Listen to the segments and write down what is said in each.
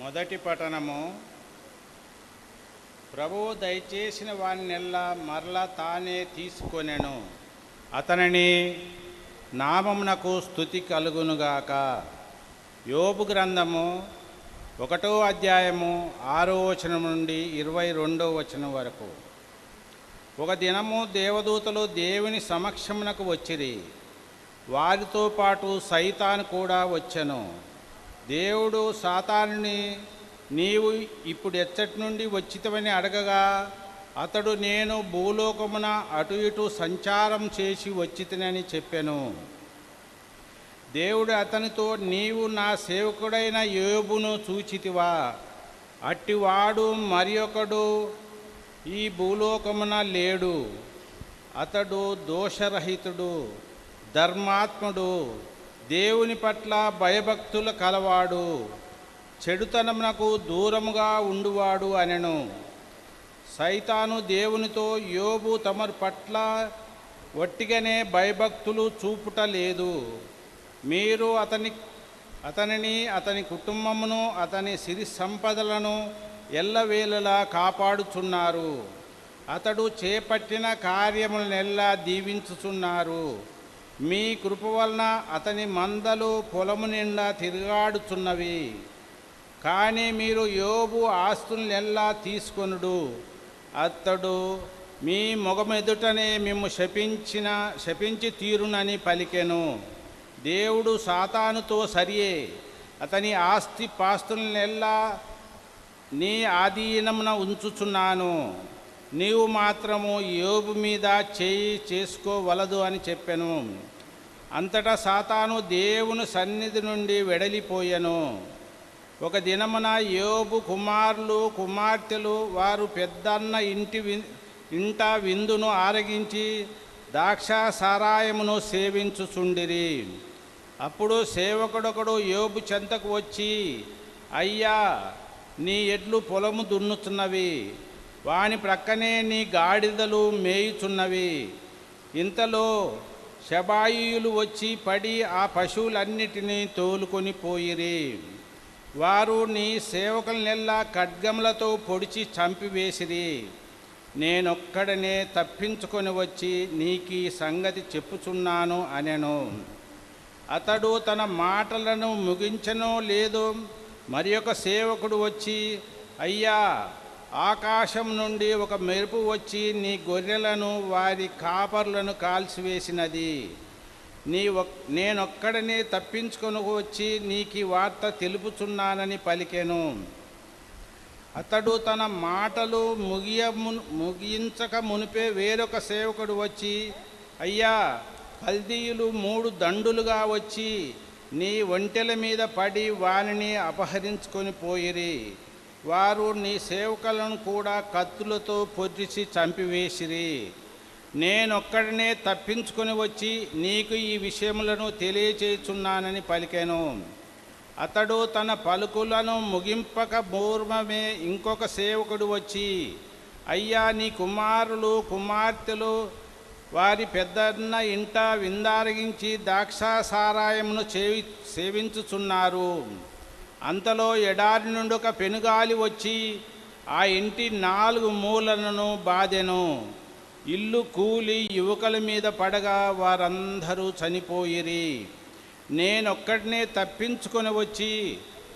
మొదటి పఠనము. ప్రభువు దయచేసిన వానినెల్లా మరలా తానే తీసుకొనెను, అతనిని నామమునకు స్తుతి కలుగునుగాక. యోబు గ్రంథము 1వ అధ్యాయము 6వ వచనం నుండి 22వ వచనం వరకు. ఒక దినము దేవదూతలు దేవుని సమక్షమునకు వచ్చిరి, వారితో పాటు సైతాను కూడా వచ్చెను. దేవుడు సాతానుని, నీవు ఇప్పుడు ఎచ్చటి నుండి వచ్చితవని అడగగా, అతడు, నేను భూలోకమున అటు ఇటు సంచారం చేసి వచ్చితనని చెప్పెను. దేవుడు అతనితో, నీవు నా సేవకుడైన యోబును చూచితివా? అట్టివాడు మరి ఒకడు ఈ భూలోకమున లేడు. అతడు దోషరహితుడు, ధర్మాత్ముడు, దేవుని పట్ల భయభక్తుల కలవాడు, చెడుతనమునకు దూరముగా ఉండువాడు అనెను. సైతాను దేవునితో, యోబు తమరి పట్ల వట్టిగానే భయభక్తులు చూపుట లేదు. మీరు అతనిని, అతని కుటుంబమును, అతని సిరి సంపదలను ఎల్లవేళలా కాపాడుచున్నారు. అతడు చేపట్టిన కార్యములనెల్లా దీవించుచున్నారు. మీ కృప వలన అతని మందలు పొలము నిండా తిరుగాడుచున్నవి. కానీ మీరు యోబు ఆస్తులనెల్లా తీసుకొనుడు, అతడు మీ మొగమెదుటనే మిమ్ము శపించి తీరునని పలికెను. దేవుడు సాతానుతో, సరియే, అతని ఆస్తి పాస్తులనెల్లా నీ ఆధీనమున ఉంచుచున్నాను, నీవు మాత్రము యోబు మీద చేయి చేసుకోవలదు అని చెప్పెను. అంతటా సాతాను దేవుని సన్నిధి నుండి వెడలిపోయెను. ఒక దినమున యోబు కుమారులు కుమార్తెలు వారు పెద్దన్న ఇంట విందును ఆరగించి ద్రాక్ష సారాయమును సేవించుచుండిరి. అప్పుడు సేవకుడొకడు యోబు చెంతకు వచ్చి, అయ్యా, నీ ఎడ్లు పొలము దున్నుచున్నవి, వాని ప్రక్కనే నీ గాడిదలు మేయుచున్నవి. ఇంతలో షబాయియులు వచ్చి పడి ఆ పశువులన్నిటినీ తోలుకొని పోయిరి. వారు నీ సేవకులనెల్లా ఖడ్గములతో పొడిచి చంపివేసిరి. నేనొక్కడనే తప్పించుకొని వచ్చి నీకీ సంగతి చెప్పుచున్నాను అనెను. అతడు తన మాటలను ముగించనో లేదో మరి ఒక సేవకుడు వచ్చి, అయ్యా, ఆకాశం నుండి ఒక మెరుపు వచ్చి నీ గొర్రెలను వారి కాపర్లను కాల్చివేసినది. నేనొక్కడనే తప్పించుకొని వచ్చి నీకు వార్త తెలుపుచున్నానని పలికెను. అతడు తన మాటలు ముగించక మునిపే వేరొక సేవకుడు వచ్చి, అయ్యా, కల్దీయులు 3 దండులుగా వచ్చి నీ ఒంటెల మీద పడి వానిని అపహరించుకొని పోయిరి. వారు నీ సేవకులను కూడా కత్తులతో పొడిచి చంపివేసిరి. నేనొక్కడనే తప్పించుకొని వచ్చి నీకు ఈ విషయములను తెలియచేయుచున్నానని పలికెను. అతడు తన పలుకులను ముగింపక పూర్వమే ఇంకొక సేవకుడు వచ్చి, అయ్యా, నీ కుమారులు కుమార్తెలు వారి పెద్దన్న ఇంట విందారగించి ద్రాక్ష సారాయమును సేవించుచున్నారు. అంతలో ఎడారి నుండి ఒక పెనుగాలి వచ్చి ఆ ఇంటి 4 మూలలను బాదెను. ఇల్లు కూలి యువకుల మీద పడగా వారందరూ చనిపోయిరి. నేనొక్కడినే తప్పించుకొని వచ్చి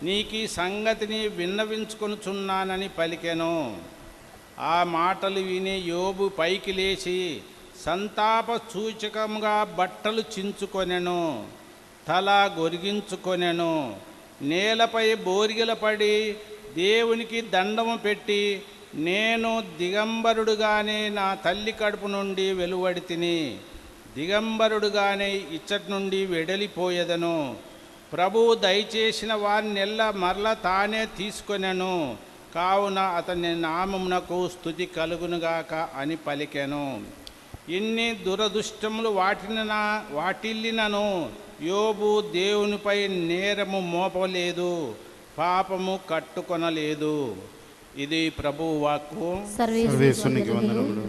నీకీ సంగతిని విన్నవించుకొనుచున్నానని పలికెను. ఆ మాటలు విని యోబు పైకి లేచి సంతాప సూచకముగా బట్టలు చించుకొనెను, తల గొరిగించుకొనెను, నేలపై బోరిగల పడి దేవునికి దండము పెట్టి, నేను దిగంబరుడుగానే నా తల్లి కడుపు నుండి వెలువడితిని, దిగంబరుడుగానే ఇచ్చటి నుండి వెడలిపోయేదను. ప్రభువు దయచేసిన వారినెల్లా మరలా తానే తీసుకొనెను, కావున అతని నామమునకు స్తుతి కలుగునుగాక అని పలికెను. ఇన్ని దురదృష్టములు వాటిల్లినను యోబు దేవునిపై నేరము మోపలేదు, పాపము కట్టుకొనలేదు. ఇది ప్రభువు వాక్కు. సర్వేశ్వరునికి వందనములు.